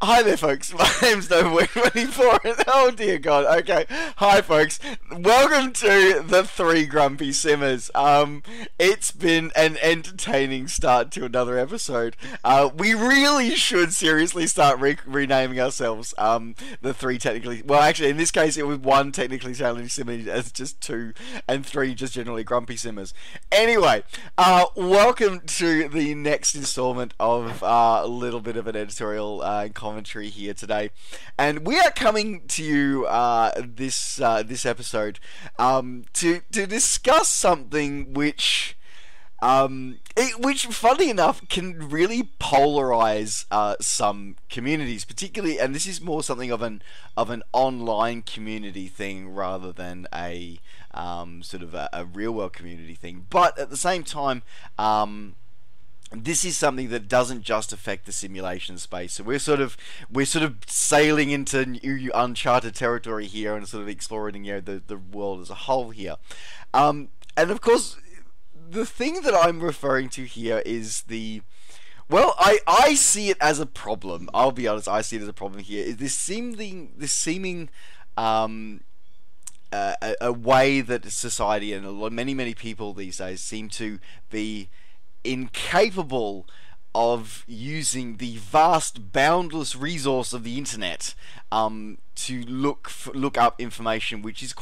Hi there, folks. My name's November24, and oh dear God. Okay, hi, folks. Welcome to the Three Grumpy Simmers. It's been an entertaining start to another episode. We really should seriously start renaming ourselves. The three technically. Well, actually, in this case, it was one technically challenging simmer as just two, and three just generally grumpy simmers. Anyway, welcome to the next installment of a little bit of an editorial commentary here today, and we are coming to you this episode to discuss something which, funny enough, can really polarize some communities, particularly, and this is more something of an online community thing rather than a sort of a real world community thing. But at the same time, this is something that doesn't just affect the simulation space. So we're sort of sailing into new uncharted territory here and sort of exploring, the world as a whole here. And of course, the thing that I'm referring to here is I see it as a problem. I'll be honest, I see it as a problem here. Is this seeming a way that society and many people these days seem to be incapable of using the vast, boundless resource of the internet to look up information, which is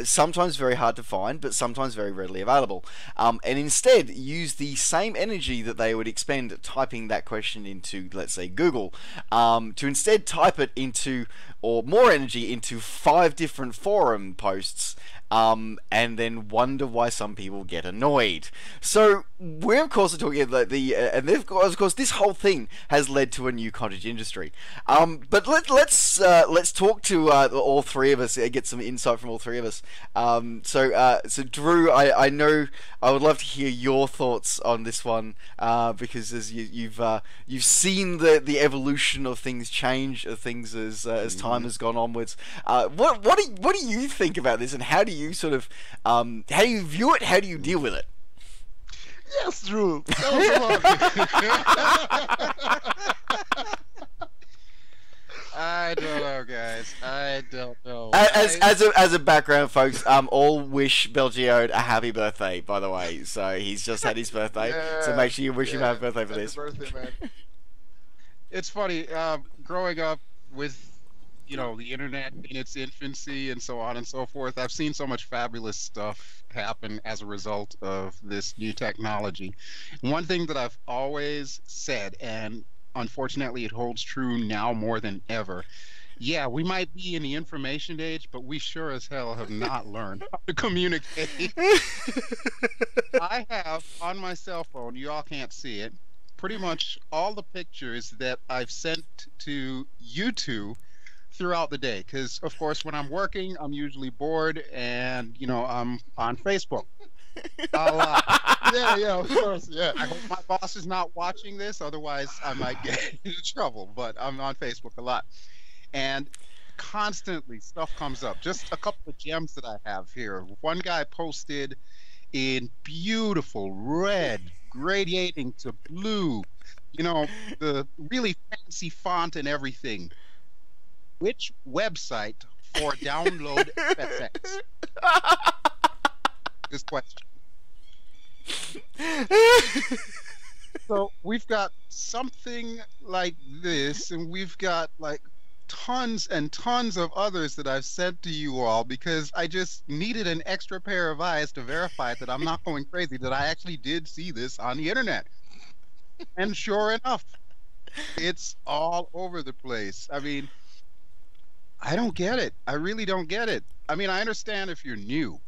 sometimes very hard to find, but sometimes very readily available, and instead use the same energy that they would expend typing that question into, let's say, Google, to instead type it into, or more energy into, 5 different forum posts, and then wonder why some people get annoyed. So we're of course talking about and of course this whole thing has led to a new cottage industry. But let's talk to all three of us, get some insight from all three of us. So Drew, I know I would love to hear your thoughts on this one, because as you've seen the evolution of things change, of things as time has gone onwards. What do you think about this, and how do you sort of how do you view it? How do you deal with it? Yes, Drew. That was I don't know, guys. I don't know. As a background, folks, all wish Bel Geode a happy birthday, by the way. So he's just had his birthday, so make sure you wish him a happy birthday for this. Birthday, man. It's funny, growing up with, the internet in its infancy and so on and so forth, I've seen so much fabulous stuff happen as a result of this new technology. One thing that I've always said, and unfortunately it holds true now more than ever, yeah, we might be in the information age, but we sure as hell have not learned how to communicate. I have on my cell phone, you all can't see it, pretty much all the pictures that I've sent to you two throughout the day, because of course when I'm working I'm usually bored, and I'm on Facebook a lot. Yeah, of course, yeah. I hope my boss is not watching this, otherwise I might get into trouble, but I'm on Facebook a lot, and constantly stuff comes up. Just a couple of gems that I have here. One guy posted in beautiful red gradiating to blue, the really fancy font and everything. Which website for download FX? This question. So we've got something like this, and we've got like tons and tons of others that I've sent to you all, because I just needed an extra pair of eyes to verify that I'm not going crazy, that I actually did see this on the internet. And sure enough, it's all over the place. I mean, I don't get it. I really don't get it. I mean, I understand if you're new,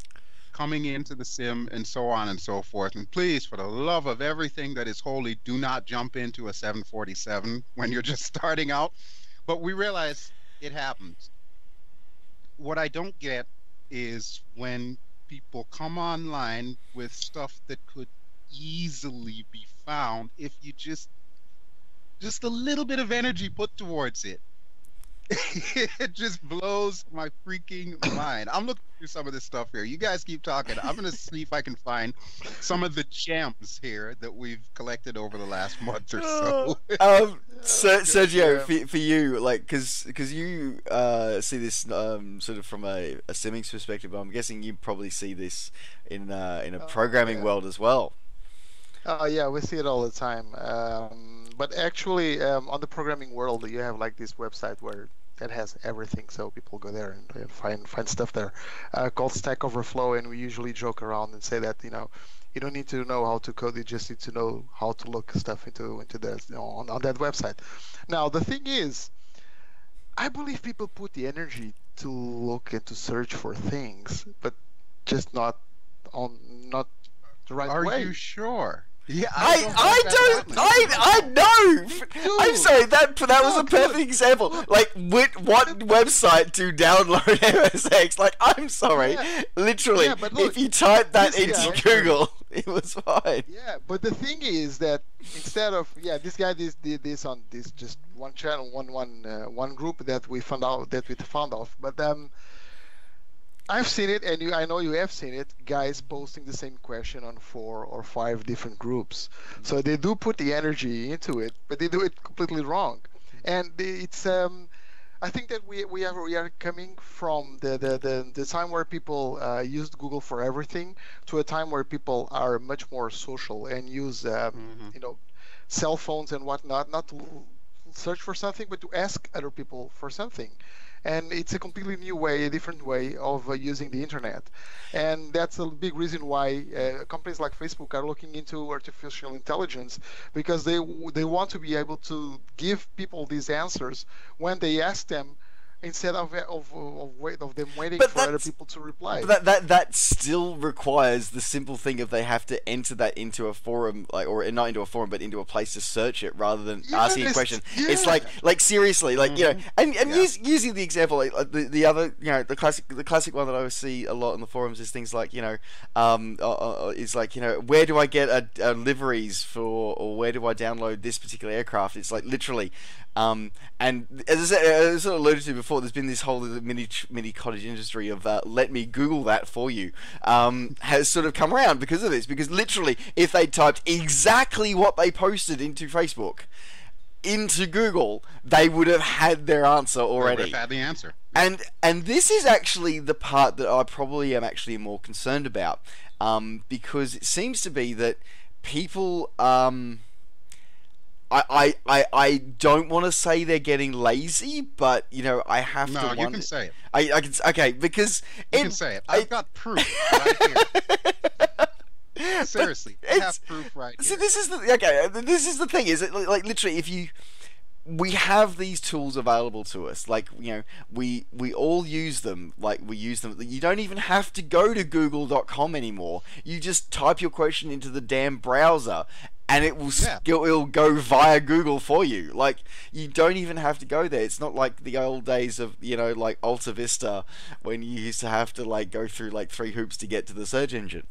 coming into the sim and so on and so forth. And please, for the love of everything that is holy, do not jump into a 747 when you're just starting out. But we realize it happens. What I don't get is when people come online with stuff that could easily be found if you just a little bit of energy put towards it. It just blows my freaking mind. I'm looking through some of this stuff here. You guys keep talking. I'm gonna see if I can find some of the gems here that we've collected over the last month or so. Sergio, for you, like, because you see this sort of from a Simmings perspective, but I'm guessing you probably see this in a programming world as well. Oh yeah, we see it all the time. But actually, on the programming world, you have like this website where that has everything, so people go there and find stuff there, called Stack Overflow, and we usually joke around and say that you don't need to know how to code, you just need to know how to look stuff into that on that website. Now the thing is, I believe people put the energy to look and to search for things, but just not the right way. Are you sure? Yeah, I know. Dude, I'm sorry. That was a perfect example. Like, what website to download MSX? Like, I'm sorry. Yeah. Literally, Yeah, but look, if you type that this into guy- Google, it was fine. Yeah, but the thing is that instead of this guy did this on this just one channel, one group that we found out, but I've seen it, and I know you have seen it. Guys posting the same question on 4 or 5 different groups. So they do put the energy into it, but they do it completely wrong. And it's I think that we are coming from the time where people used Google for everything to a time where people are much more social and use cell phones and whatnot, not to search for something, but to ask other people for something. And it's a completely new way, a different way of using the internet. And that's a big reason why companies like Facebook are looking into artificial intelligence, because they want to be able to give people these answers when they ask them, instead of them waiting But for other that's- people to reply. But that still requires the simple thing of they have to enter that into a forum, or not into a forum, but into a place to search it, rather than asking a question. It's like seriously, like and using the example, like the other, the classic one that I see a lot in the forums is things like is like where do I get a liveries for, or where do I download this particular aircraft? It's like literally. And as I sort of alluded to before, there's been this whole mini cottage industry of let me Google that for you, has sort of come around because of this. Because literally, if they typed exactly what they posted into Facebook into Google, they would have had their answer already. They would have had the answer. And this is actually the part that I probably am actually more concerned about, because it seems to be that people. I don't want to say they're getting lazy, but I have to wonder. No, you can say it. I can, okay, because You can say it. I've got proof right here. Seriously, I have proof right here. So this is the thing. Is it like literally we have these tools available to us, like we all use them, you don't even have to go to google.com anymore. You just type your question into the damn browser and it will it'll go via Google for you. Like, you don't even have to go there. It's not like the old days of like Alta Vista, when you used to have to like go through like 3 hoops to get to the search engine.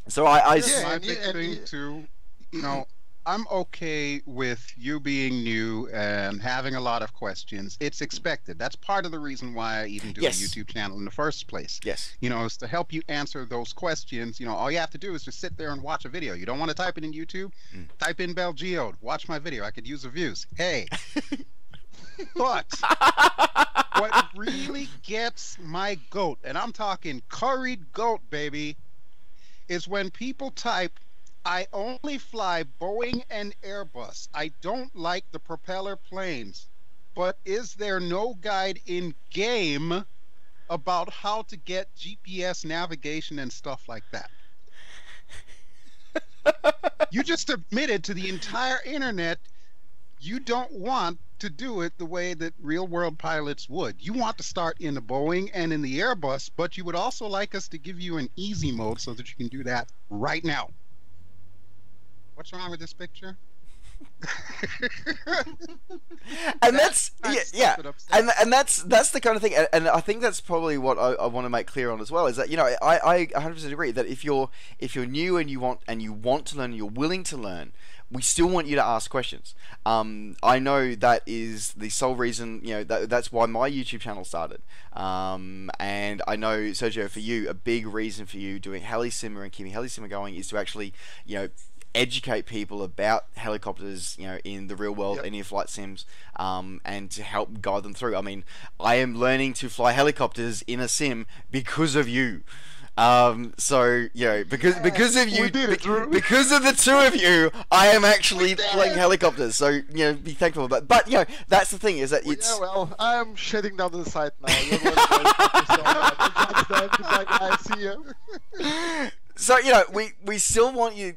So I My big thing too, I'm okay with you being new and having a lot of questions. It's expected. That's part of the reason why I even do a YouTube channel in the first place. Yes. Is to help you answer those questions. All you have to do is just sit there and watch a video. You don't want to type it in YouTube? Type in Bel Geode. Watch my video. I could use the views. Hey. But what really gets my goat, and I'm talking curried goat, baby, is when people type, I only fly Boeing and Airbus. I don't like the propeller planes. But is there no guide in game about how to get GPS navigation and stuff like that? You just admitted to the entire internet you don't want to do it the way that real world pilots would. You want to start in the Boeing and in the Airbus, but you would also like us to give you an easy mode so that you can do that right now. What's wrong with this picture? And that's and that's the kind of thing, and I think that's probably what I want to make clear on as well, is that I 100% agree that if you're new and you want to learn, you're willing to learn, we still want you to ask questions. I know that is the sole reason, that's why my YouTube channel started. And I know, Sergio, for you, a big reason for you doing HeliSimmer and keeping HeliSimmer going is to actually, educate people about helicopters, in the real world, Yep. and in flight sims, and to help guide them through. I mean, I am learning to fly helicopters in a sim because of you. So because of you, We did it, Drew. because of the two of you, I am actually flying helicopters. So be thankful. But that's the thing, is that it's Yeah, well, I'm shutting down the site now. You're Goodbye, guys. See you. so we still want you.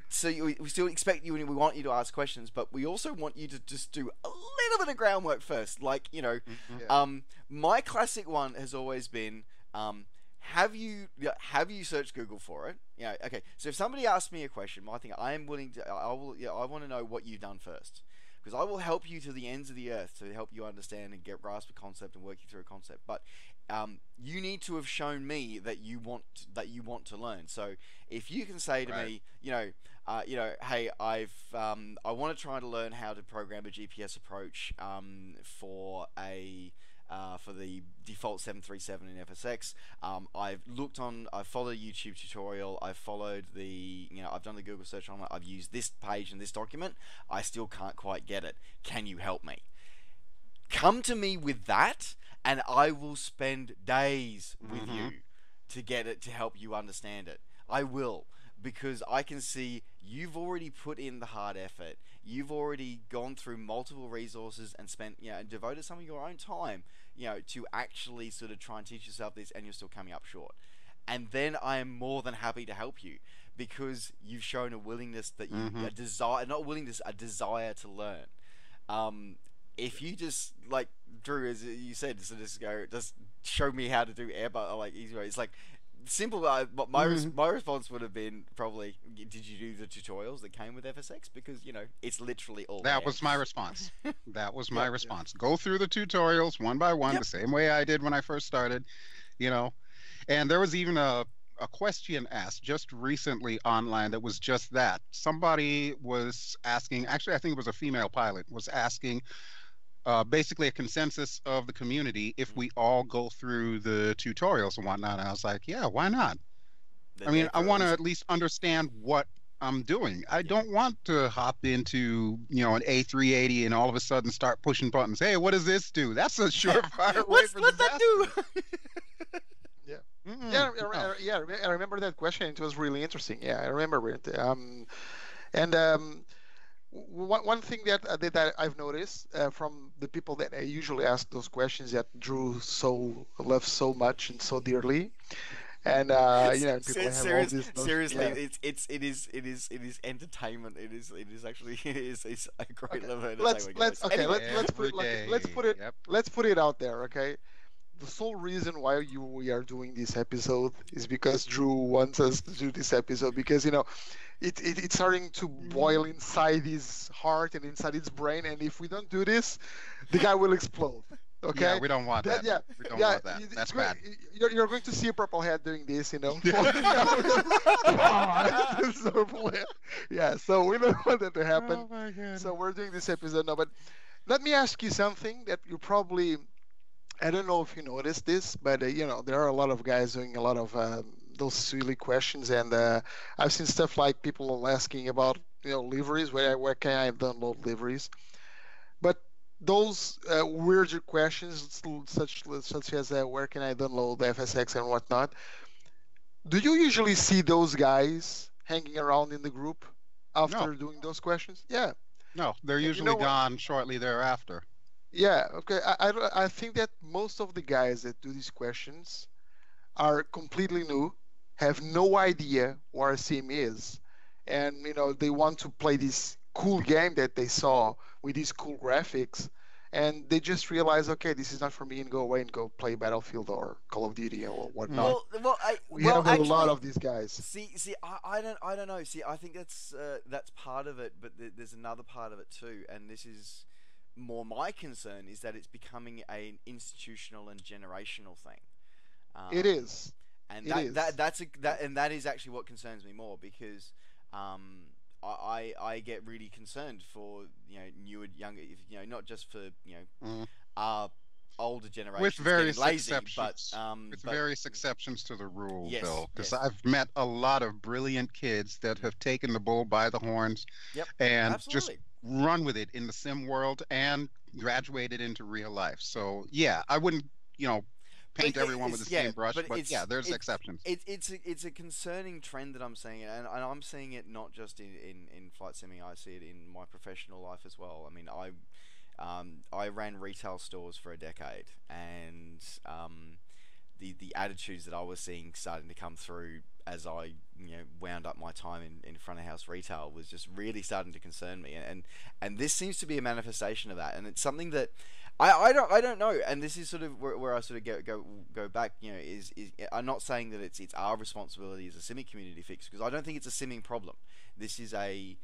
We still expect you, and we want you to ask questions. But we also want you to just do a little bit of groundwork first. Like my classic one has always been. Have you searched Google for it? Okay. So if somebody asks me a question, my thing, I want to know what you've done first, because I will help you to the ends of the earth to help you understand and grasp a concept and work you through a concept. But you need to have shown me that you want to learn. So if you can say to me, hey, I want to try to learn how to program a GPS approach for the default 737 in FSX. I've followed a YouTube tutorial. I've followed I've done the Google search on it. I've used this page and this document. I still can't quite get it. Can you help me? Come to me with that, and I will spend days with you to get it, to help you understand it. I will, because I can see you've already put in the hard effort. You've already gone through multiple resources and spent, and devoted some of your own time, to actually sort of try and teach yourself this, and you're still coming up short. And then I am more than happy to help you, because you've shown a willingness that a desire to learn. If you just, like Drew, as you said, just show me how to do Airbus, like easy way. It's like simple. My response would have been probably, did you do the tutorials that came with FSX? Because it's literally all That there. was my response. That was my response. Go through the tutorials one by one, the same way I did when I first started, And there was even a question asked just recently online that was just that. Somebody was asking, actually I think it was a female pilot, was asking basically a consensus of the community if we all go through the tutorials and whatnot. And I was like, yeah, why not? I mean, I want to at least understand what I'm doing. I don't want to hop into, an A380 and all of a sudden start pushing buttons. Hey, what does this do? That's a surefire way for what's disaster. that do? I remember that question. It was really interesting. Yeah, I remember it. One thing that I've noticed from the people that I usually ask those questions that Drew loves so much and so dearly, and people have all these seriously, it is entertainment. It is actually it's a great level of Let's put it out there. Okay, the sole reason why we are doing this episode is because Drew wants us to do this episode, because it's starting to boil inside his heart and inside his brain, and if we don't do this, the guy will explode. Okay. Yeah, we don't want that. We don't want that. That's bad. You're going to see a purple head doing this, So we don't want that to happen. Oh my God. So we're doing this episode now. But let me ask you something that you probably, I don't know if you noticed this, but there are a lot of guys doing a lot of those silly questions, and I've seen stuff like people asking about liveries. Where can I download liveries? But those weirder questions, such as where can I download FSX and whatnot, do you usually see those guys hanging around in the group after doing those questions? Yeah. No, they're usually gone shortly thereafter. Yeah. Okay. I think that most of the guys that do these questions are completely new, have no idea what a sim is, and they want to play this cool game that they saw with these cool graphics, and they just realize, okay, this is not for me, and go away and go play Battlefield or Call of Duty or whatnot. We have a lot of these guys. See, I don't know. See, I think that's part of it, but there's another part of it too, and this is more my concern, is that it's becoming an institutional and generational thing. It is. And that is actually what concerns me more, because I get really concerned for newer, younger, not just for Mm. our older With generations getting various lazy, exceptions. With but various exceptions to the rule, yes, Bill, because yes, I've met a lot of brilliant kids that mm, have taken the bull by the horns yep, and just absolutely. run with it in the sim world and graduated into real life. So yeah, I wouldn't, But paint everyone with the yeah, same brush, but but yeah, there's exceptions. it's a concerning trend that I'm seeing, and I'm seeing it not just in flight simming. I see it in my professional life as well. I mean, I ran retail stores for a decade, and the attitudes that I was seeing starting to come through as I wound up my time in front of house retail was just really starting to concern me, and this seems to be a manifestation of that, and it's something that I don't know, and this is sort of where I sort of go back. Is I'm not saying that it's our responsibility as a simming community to fix, because I don't think it's a simming problem. This is a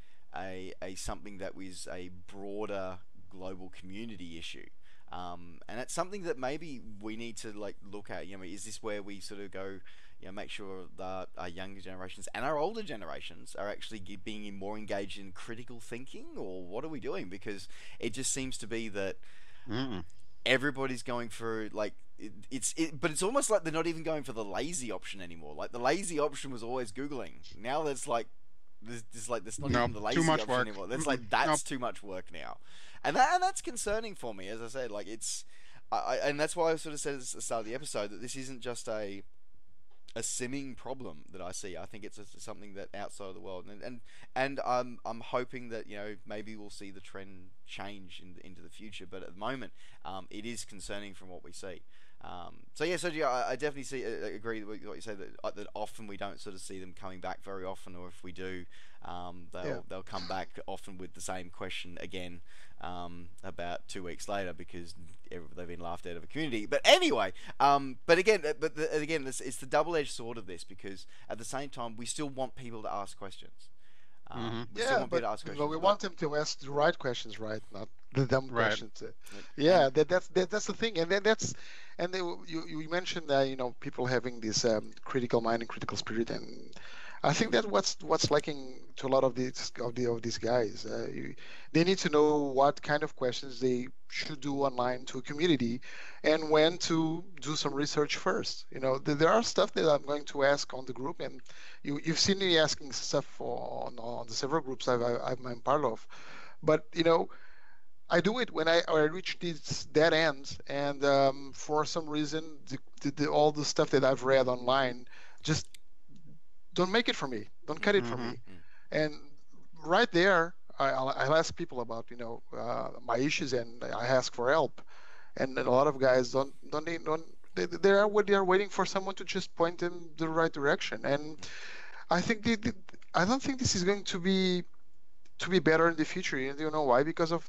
something that was a broader global community issue. And it's something that maybe we need to look at. Is this where we sort of go, make sure that our younger generations and our older generations are actually being more engaged in critical thinking, or what are we doing? Because it just seems to be that Mm. everybody's going for but it's almost like they're not even going for the lazy option anymore. Like the lazy option was always Googling. Now there's like there's not No, even the too lazy much option work. anymore. That's Mm-mm. that's Nope. too much work now, and that's concerning for me. As I said, and that's why I sort of said at the start of the episode that this isn't just a simming problem that I see. I think it's something that outside of the world, and I'm hoping that maybe we'll see the trend change into the future. But at the moment, it is concerning from what we see. So yeah, Sergio, I definitely agree with what you say, that often we don't sort of see them coming back very often, or if we do, Yeah. they'll come back often with the same question again about 2 weeks later, because they've been laughed out of a community. But anyway, again, it's the double-edged sword of this, because at the same time we still want people to ask questions. Hmm. We still Yeah, want people to ask but questions, we but want them to ask the right questions, right? Not the dumb Right. questions. and Yeah, that's the thing, and then you mentioned that people having this critical mind and critical spirit, and I think that what's lacking to a lot of these guys. They need to know what kind of questions they should do online to a community, and when to do some research first. There are stuff that I'm going to ask on the group, and you've seen me asking stuff on the several groups I'm part of, but I do it when I reach these dead ends, and for some reason, all the stuff that I've read online just don't make it for me, don't cut mm, it for Hmm. me. And right there, I'll ask people about my issues, and I ask for help. And then a lot of guys they are what they are waiting for someone to just point them the right direction. And mm, I think I don't think this is going to be better in the future. You know why? Because of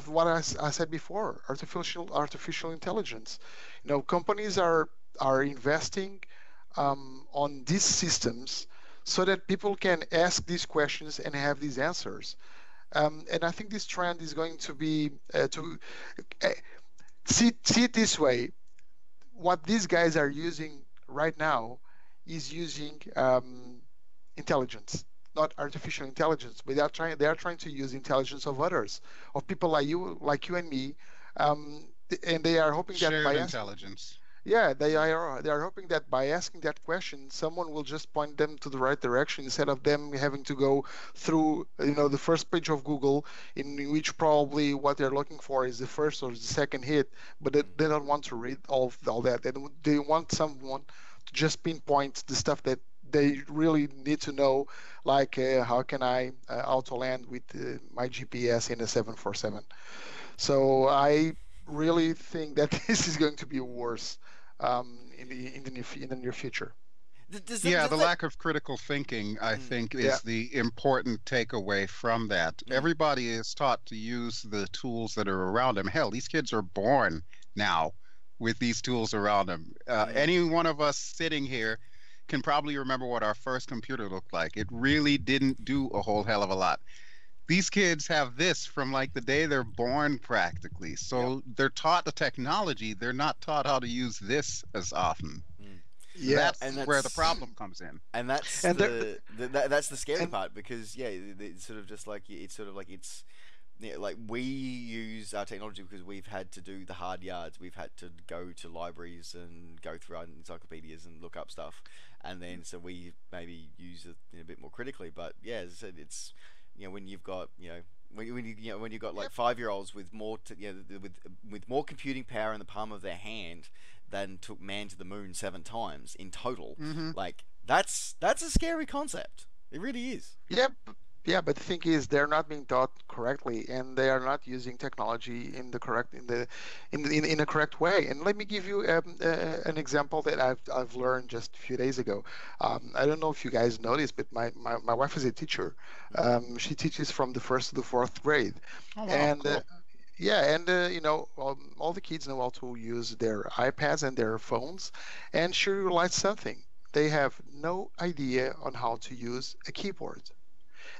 what I said before, artificial intelligence. Companies are investing on these systems so that people can ask these questions and have these answers. And I think this trend is going to be to uh, see it this way. What these guys are using right now is using intelligence, not artificial intelligence, but they are trying to use intelligence of others, of people like you and me, and they are hoping that Shared by asking, intelligence. yeah, they mm, are they are hoping that by asking that question, someone will just point them to the right direction instead of them having to go through the first page of Google, in which probably what they're looking for is the first or the second hit, but they, mm, they don't want to read all that. They want someone to just pinpoint the stuff that they really need to know, like how can I auto land with my GPS in a 747. So I really think that this is going to be worse in the near future. Yeah, the does that lack of critical thinking, I mm, think, Yeah, is the important takeaway from that. mm, Everybody is taught to use the tools that are around them. Hell, these kids are born now with these tools around them. mm, Any one of us sitting here can probably remember what our first computer looked like. It really didn't do a whole hell of a lot. These kids have this from like the day they're born practically. yep. So they're taught the technology, they're not taught how to use this as often. Mm. Yeah, And That's where the problem comes in. and that's and there, that's the scary and part, because yeah, it's sort of just like it's sort of like it's yeah, like we use our technology because we've had to do the hard yards. We've had to go to libraries and go through our encyclopedias and look up stuff, and then so we maybe use it, a bit more critically. But yeah, as I said, it's when you've got when you've got like yep, 5-year-olds with more with more computing power in the palm of their hand than took man to the moon 7 times in total. Hmm. Like that's a scary concept. It really is. yep, yeah. But the thing is, they're not being taught correctly, and they are not using technology in the correct in a correct way. And let me give you an example that I've learned just a few days ago. I don't know if you guys noticed, but my wife is a teacher. She teaches from the first to the fourth grade, Oh wow, and cool. yeah, and all the kids know how to use their iPads and their phones, and she realized something. They have no idea on how to use a keyboard.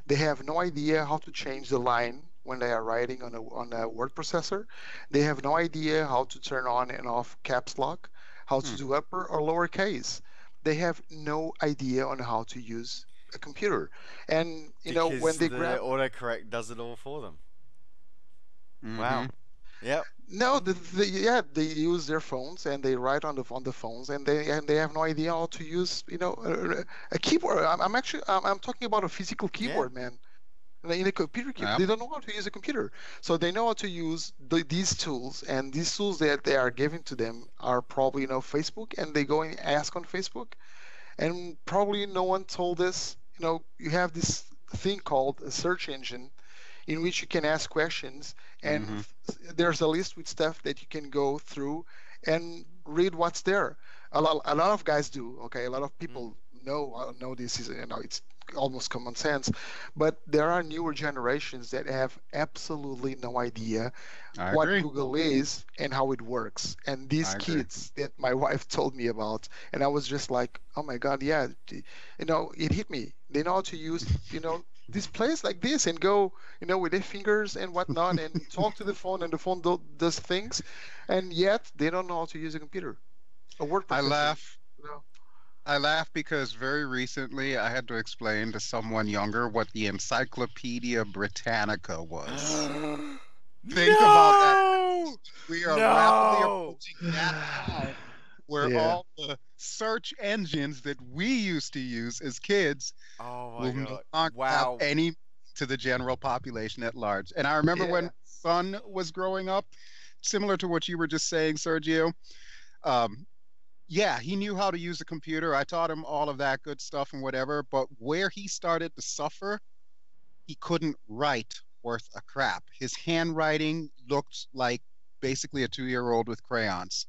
They have no idea how to change the line when they are writing on a word processor. They have no idea how to turn on and off caps lock, how to Hmm. do upper or lower case. They have no idea on how to use a computer. And when Because they the grab autocorrect does it all for them. Hmm. Wow. Yep. no, yeah, they use their phones and they write on the phones, and they have no idea how to use a keyboard. I'm talking about a physical Yeah. keyboard, man. In a computer keyboard, Yeah, they don't know how to use a computer, so they know how to use these tools, and these tools that they are giving to them are probably Facebook, and they go and ask on Facebook, and probably no one told us. You have this thing called a search engine in which you can ask questions, and hmm, there's a list with stuff that you can go through and read what's there. A lot of guys do. Okay, a lot of Mm. people know this is it's almost common sense, but there are newer generations that have absolutely no idea I what agree. Google is and how it works. And these I agree. kids that my wife told me about, and I was just like, oh my God, yeah, it hit me. They know how to use, this place like this and go, with their fingers and whatnot and talk to the phone, and the phone does things, and yet they don't know how to use a computer, a word I processor. laugh. You know? I laugh because very recently I had to explain to someone younger what the Encyclopedia Britannica was. Think about that. No! We are rapidly No! approaching that time where Yeah. all the search engines that we used to use as kids Oh my will no god. longer have Wow. any to the general population at large. And I remember when Yeah. my son was growing up, similar to what you were just saying, Sergio. Um, yeah, he knew how to use a computer. I taught him all of that good stuff and whatever. But where he started to suffer, he couldn't write worth a crap. His handwriting looked like basically a 2-year-old with crayons.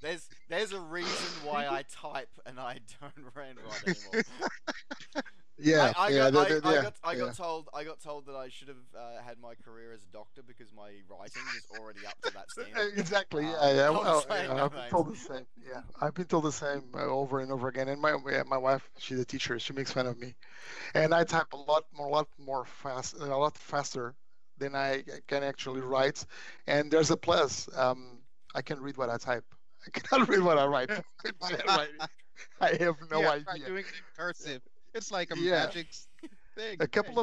There's a reason why I type and I don't write anymore. Yeah. Yeah. Yeah. I Yeah. got told that I should have had my career as a doctor because my writing is already up to that standard. Exactly. Yeah. Yeah. I won't Well, say no I've been names. told the same. Yeah. I've been told the same over and over again. And my wife, she's a teacher. She makes fun of me, and I type a lot more fast, a lot faster than I can actually write. And there's a plus. I can read what I type. I cannot read what I write with my handwriting. I have no Yeah, try idea. doing it in cursive. It's like a Yeah. magic thing. A couple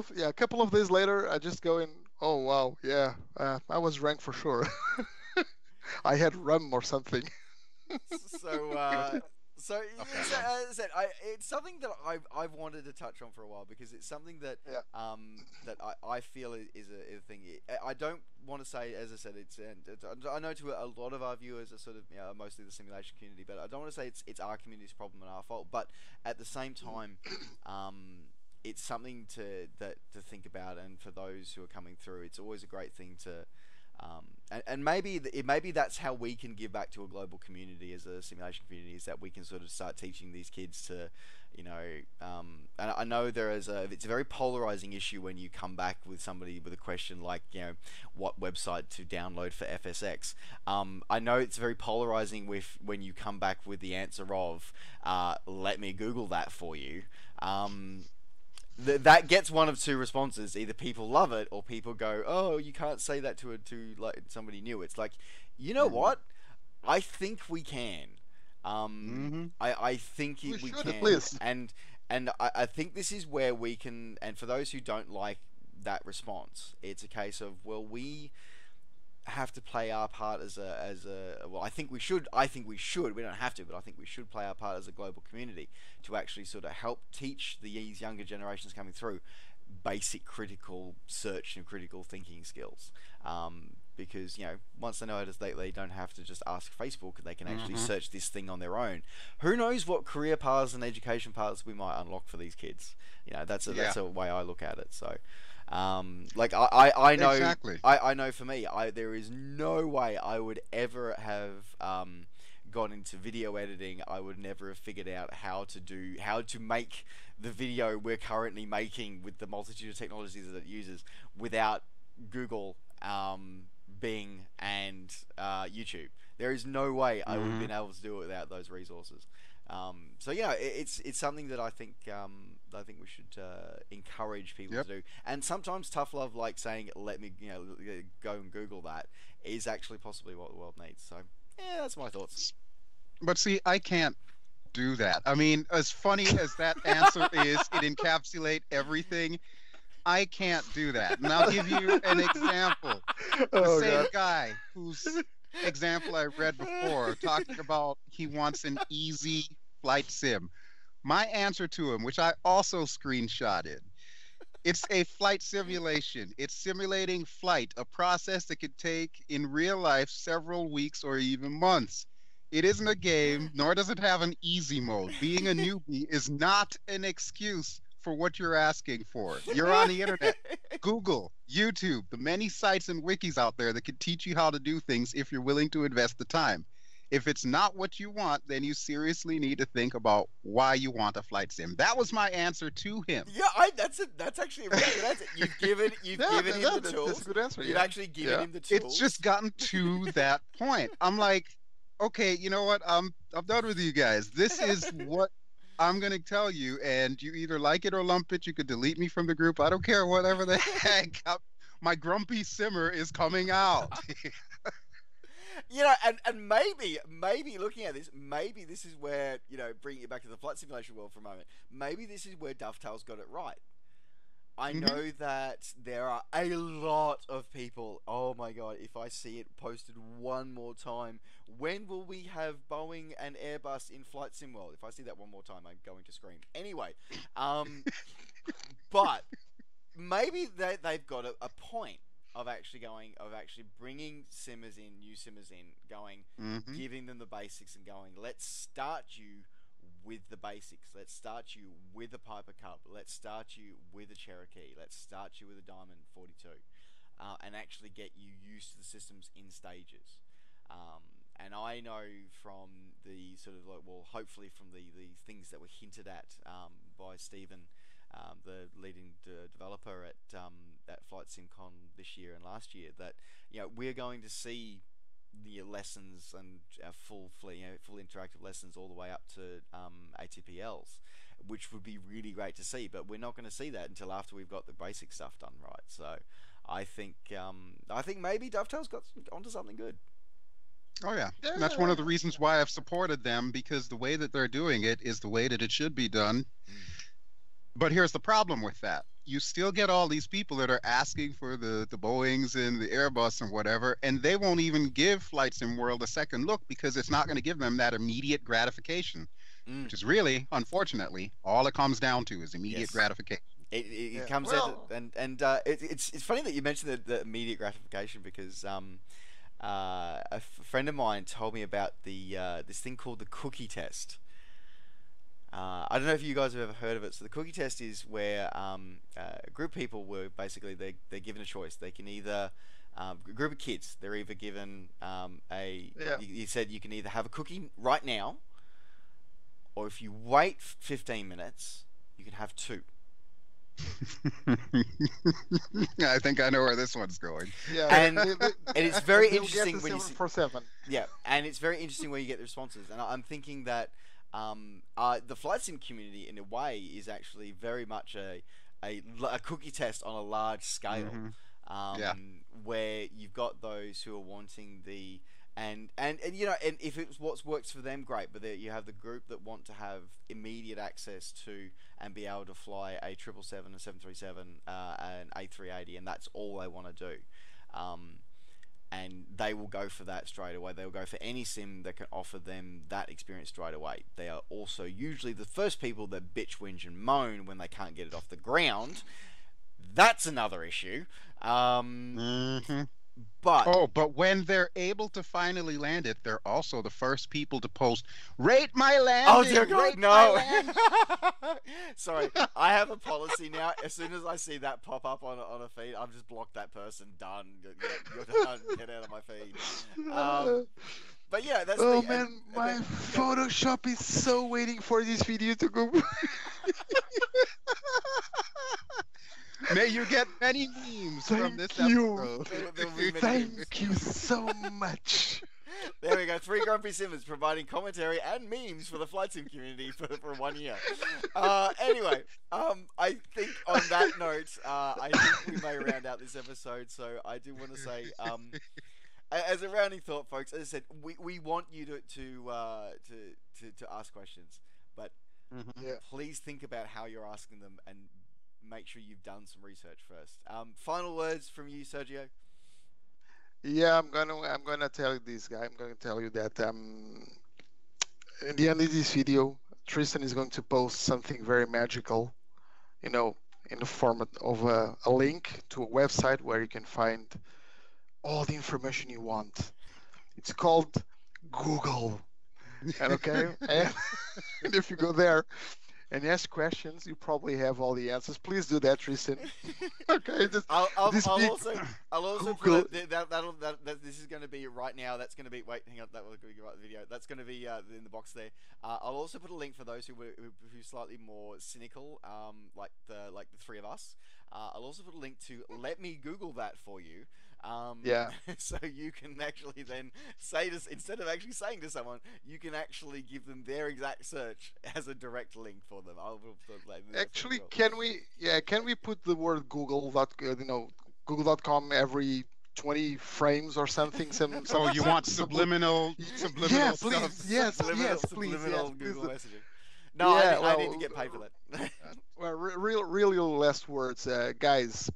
of days later, I just go in. Oh wow, yeah, I was ranked for sure. I had rum or something. So, Okay. as I said, it's something that I've wanted to touch on for a while because it's something that Yeah. that I feel is a thing. I don't want to say, as I said, I know to a lot of our viewers are sort of mostly the simulation community, but I don't want to say it's our community's problem and our fault. But at the same time, it's something to think about, and for those who are coming through, it's always a great thing to. And maybe that's how we can give back to a global community as a simulation community, is that we can sort of start teaching these kids to, and I know it's a very polarizing issue when you come back with somebody with a question like, what website to download for FSX. I know it's very polarizing when you come back with the answer of, let me Google that for you. That gets one of two responses: either people love it, or people go, "Oh, you can't say that to like somebody new." It's like, you know Mhm. what? I think we can. I think We we should at can, least. and I think this is where we can. And for those who don't like that response, it's a case of, well, we have to play our part as a well. I think we should. We don't have to, but I think we should play our part as a global community to actually sort of help teach these younger generations coming through basic critical search and critical thinking skills. Because once they know it, they don't have to just ask Facebook. They can actually search this thing on their own. Who knows what career paths and education paths we might unlock for these kids? That's a way I look at it. So. Like I know Exactly. I know for me, there is no way I would ever have gone into video editing. I would never have figured out how to make the video we're currently making with the multitude of technologies that it uses without Google, Bing, and YouTube. There is no way I would have been able to do it without those resources. So yeah, it's something that I think we should encourage people to do. And sometimes tough love, like saying let me go and Google that, is actually possibly what the world needs. So yeah, that's my thoughts. But see, I can't do that. I mean, as funny as that answer is, it encapsulates everything. I can't do that. And I'll give you an example. The same guy whose example I read before, talking about he wants an easy flight sim. My answer to him, which I also screenshotted, it's a flight simulation. It's simulating flight, a process that could take in real life several weeks or even months. It isn't a game, nor does it have an easy mode. Being a newbie is not an excuse for what you're asking for. You're on the internet. Google, YouTube, the many sites and wikis out there that can teach you how to do things if you're willing to invest the time. If it's not what you want, then you seriously need to think about why you want a flight sim. That was my answer to him. Yeah, that's actually a really good answer. You've given him the tools. That's a good answer. You've actually given him the tools. It's just gotten to that point. I'm like, okay, you know what? I'm done with you guys. This is what I'm going to tell you, and you either like it or lump it. You could delete me from the group. I don't care, whatever the heck. My grumpy simmer is coming out. And maybe looking at this, maybe this is where, bringing it back to the flight simulation world for a moment, maybe this is where Dovetail's got it right. I know that there are a lot of people. Oh my god, if I see it posted one more time, when will we have Boeing and Airbus in Flight Sim World? If I see that one more time, I'm going to scream. Anyway, but maybe they've got a point of actually bringing simmers in, new simmers in, giving them the basics and going, let's start you with the basics. Let's start you with a Piper Cub. Let's start you with a Cherokee. Let's start you with a Diamond 42, and actually get you used to the systems in stages. And I know from the sort of hopefully from the things that were hinted at by Stephen, the leading developer at Flight SimCon this year and last year, that we're going to see the lessons and full interactive lessons all the way up to ATPLs, which would be really great to see. But we're not going to see that until after we've got the basic stuff done right. So I think maybe Dovetail's got onto something good. Oh yeah. And that's one of the reasons why I've supported them, because the way that they're doing it is the way that it should be done. But here's the problem with that. You still get all these people that are asking for the Boeings and the Airbus and whatever, and they won't even give Flight Sim World a second look because it's not going to give them that immediate gratification, which is really, unfortunately, all it comes down to is immediate gratification. It comes down to, and it's funny that you mentioned the immediate gratification, because a friend of mine told me about this thing called the cookie test. I don't know if you guys have ever heard of it. So the cookie test is where a group of people were basically they're given a choice. They can either a group of kids. They're either given you said you can either have a cookie right now, or if you wait 15 minutes, you can have two. I think I know where this one's going. Yeah, and it's very interesting when you see 747. Yeah, and it's very interesting where you get the responses. And I'm thinking that the flight sim community, in a way, is actually very much a cookie test on a large scale, where you've got those who are wanting the And you know, and if it's what works for them, great. But there you have the group that want to have immediate access to and be able to fly a 777, a 737, an A380, and that's all they want to do. And they will go for that straight away. They'll go for any sim that can offer them that experience straight away. They are also usually the first people that bitch, whinge, and moan when they can't get it off the ground. That's another issue. Mm-hmm. But when they're able to finally land it, they're also the first people to post, "Rate my landing." Oh dear God, rate no! Sorry, I have a policy now. As soon as I see that pop up on a feed, I've just blocked that person. Done. You're done. Get out of my feed. But yeah, that's. Oh the, man, my Photoshop is so waiting for this video to go. May you get many memes from this episode. Thank you so much. There we go. 3 Grumpy Simmers providing commentary and memes for the flight sim community for 1 year. Anyway, I think on that note, I think we may round out this episode. So I do want to say, as a rounding thought, folks, as I said, we want you to ask questions, but please think about how you're asking them and make sure you've done some research first. Final words from you, Sergio. Yeah, I'm gonna tell you this, guy. I'm gonna tell you that in the end of this video, Tristan is going to post something very magical, you know, in the format of a link to a website where you can find all the information you want. It's called Google. And and if you go there and ask questions, you probably have all the answers. Please do that, Tristan. Okay, I'll also put this is going to be right now. That's going to be hang on, that will be right the video. That's going to be in the box there. I'll also put a link for those who are slightly more cynical, like the 3 of us. I'll also put a link to let me Google that for you. So you can actually then say this instead of actually saying to someone, you can actually give them their exact search as a direct link for them. Actually, can we put the word Google.com every 20 frames or something? You want subliminal? Yeah, please. Yes, subliminal Google messaging. No, I need to get paid for that. Well, really last words, guys.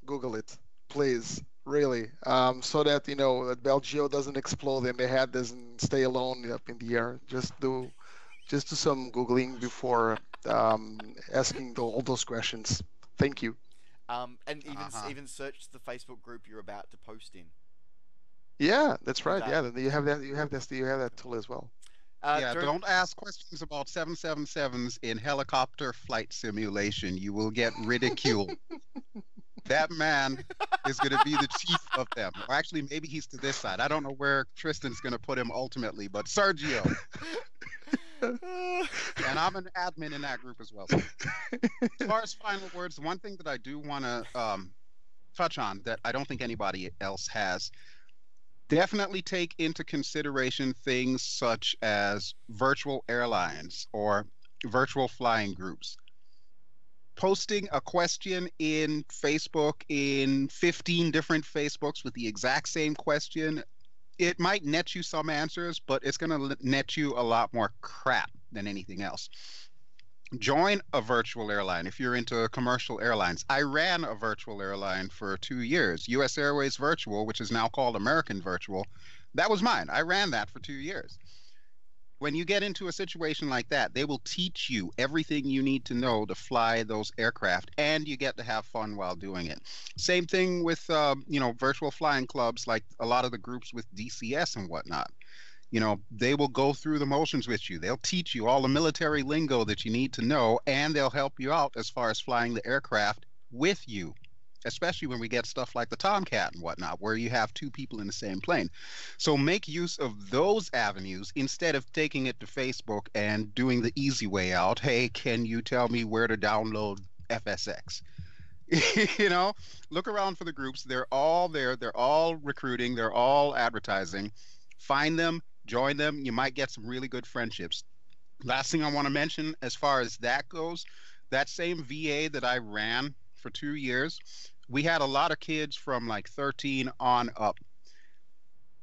Google it, please. Really, so that that Bel Geode doesn't explode and the head doesn't stay alone up in the air. Just do some googling before asking all those questions. Thank you. And even search the Facebook group you're about to post in. Yeah, that's right. Yeah, you have that tool as well. Don't ask questions about 777s in helicopter flight simulation. You will get ridiculed. That man is going to be the chief of them. Or actually, maybe he's to this side. I don't know where Tristan's going to put him ultimately, but Sérgio. And I'm an admin in that group as well. As far as final words, one thing that I do want to touch on that I don't think anybody else has, definitely take into consideration things such as virtual airlines or virtual flying groups. Posting a question in Facebook in 15 different Facebooks with the exact same question, it might net you some answers, but it's going to net you a lot more crap than anything else. Join a virtual airline if you're into commercial airlines. I ran a virtual airline for 2 years, US Airways Virtual, which is now called American Virtual. That was mine. I ran that for 2 years. When you get into a situation like that, they will teach you everything you need to know to fly those aircraft, and you get to have fun while doing it. Same thing with virtual flying clubs, like a lot of the groups with DCS and whatnot. They will go through the motions with you. They'll teach you all the military lingo that you need to know, and they'll help you out as far as flying the aircraft with you, especially when we get stuff like the Tomcat and whatnot, where you have 2 people in the same plane. So make use of those avenues instead of taking it to Facebook and doing the easy way out. Hey, can you tell me where to download FSX? Look around for the groups. They're all there. They're all recruiting. They're all advertising. Find them, join them. You might get some really good friendships. Last thing I want to mention as far as that goes, that same VA that I ran for 2 years, we had a lot of kids from like 13 on up.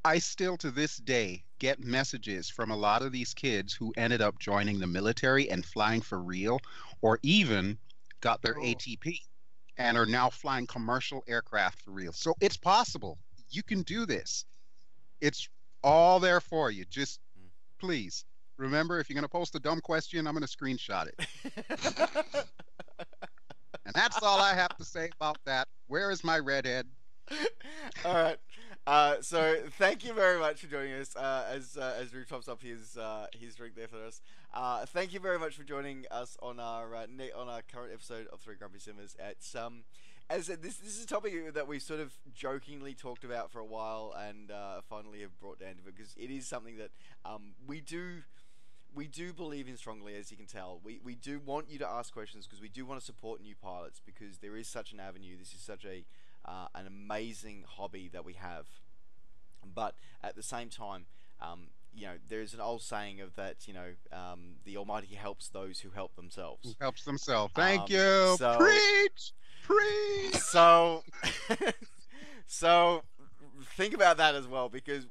I still to this day get messages from a lot of these kids who ended up joining the military and flying for real, or even got their Oh, ATP and are now flying commercial aircraft for real. So it's possible. You can do this. It's all there for you. Just please remember, if you're going to post a dumb question, I'm going to screenshot it. And that's all I have to say about that. Where is my redhead? All right. So thank you very much for joining us. As Drew tops up his drink there for us. Thank you very much for joining us on our on our current episode of Three Grumpy Simmers. It's as I said, this is a topic that we sort of jokingly talked about for a while, and finally have brought down to it, because it is something that we do believe in strongly, as you can tell. We do want you to ask questions, because we do want to support new pilots, because there is such an avenue. This is such an amazing hobby that we have. But at the same time, there's an old saying of that, the Almighty helps those who help themselves. Who helps themselves. Thank you. So, Preach! Preach! So, so think about that as well, because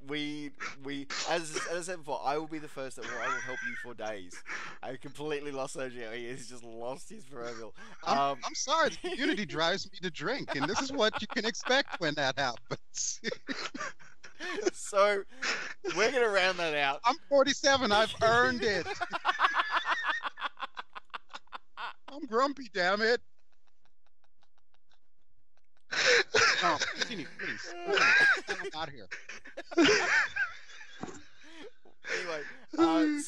as I said before, I will be the first that I will help you for days. I completely lost Sérgio. He has just lost his proverbial. I'm sorry. The community drives me to drink, and this is what you can expect when that happens. So we're gonna round that out. I'm 47. I've earned it. I'm grumpy, damn it. No, continue, please. I'm out here. Anyway, I'm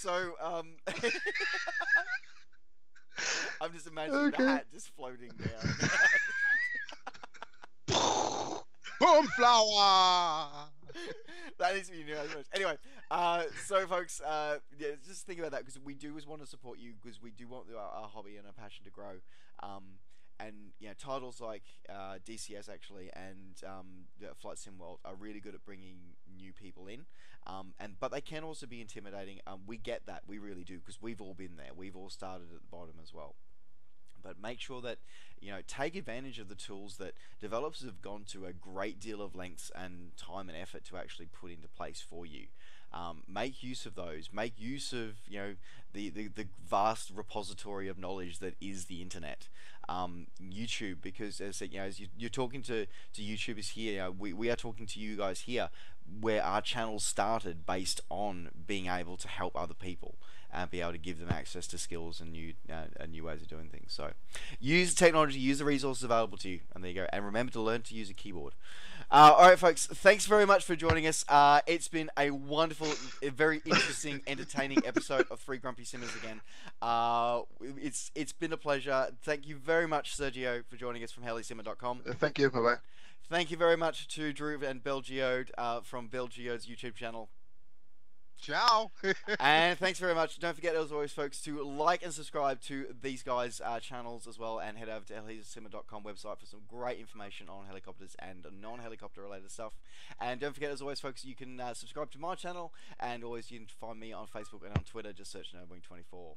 just imagining the hat just floating down. Boom flower. That is you know. Anyway, so folks, just think about that, because we do want to support you, because we do want our hobby and our passion to grow. And titles like DCS actually and Flight Sim World are really good at bringing new people in, but they can also be intimidating. We get that, we really do, because we've all been there. We've all started at the bottom as well. But make sure that take advantage of the tools that developers have gone to a great deal of lengths and time and effort to actually put into place for you. Make use of those. Make use of the vast repository of knowledge that is the internet. YouTube, because as I said, as you're talking to YouTubers here, we are talking to you guys here, where our channel started based on being able to help other people and be able to give them access to skills and new ways of doing things. So use technology, use the resources available to you, and there you go. And remember to learn to use a keyboard. Alright folks, thanks very much for joining us. It's been a wonderful, a very interesting, entertaining episode of Three Grumpy Simmers again. It's been a pleasure. Thank you very much, Sérgio, for joining us from helisimmer.com. thank you. Bye bye. Thank you very much to Drew and Bel Geode from Bel Geode's YouTube channel. Ciao. And thanks very much. Don't forget, as always, folks, to like and subscribe to these guys' channels as well, and head over to helisimmer.com website for some great information on helicopters and non-helicopter related stuff. And don't forget, as always, folks, you can subscribe to my channel, and always you can find me on Facebook and on Twitter. Just search NoWing24.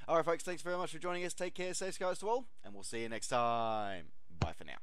Alright folks, thanks very much for joining us. Take care, safe skies to all, and we'll see you next time. Bye for now.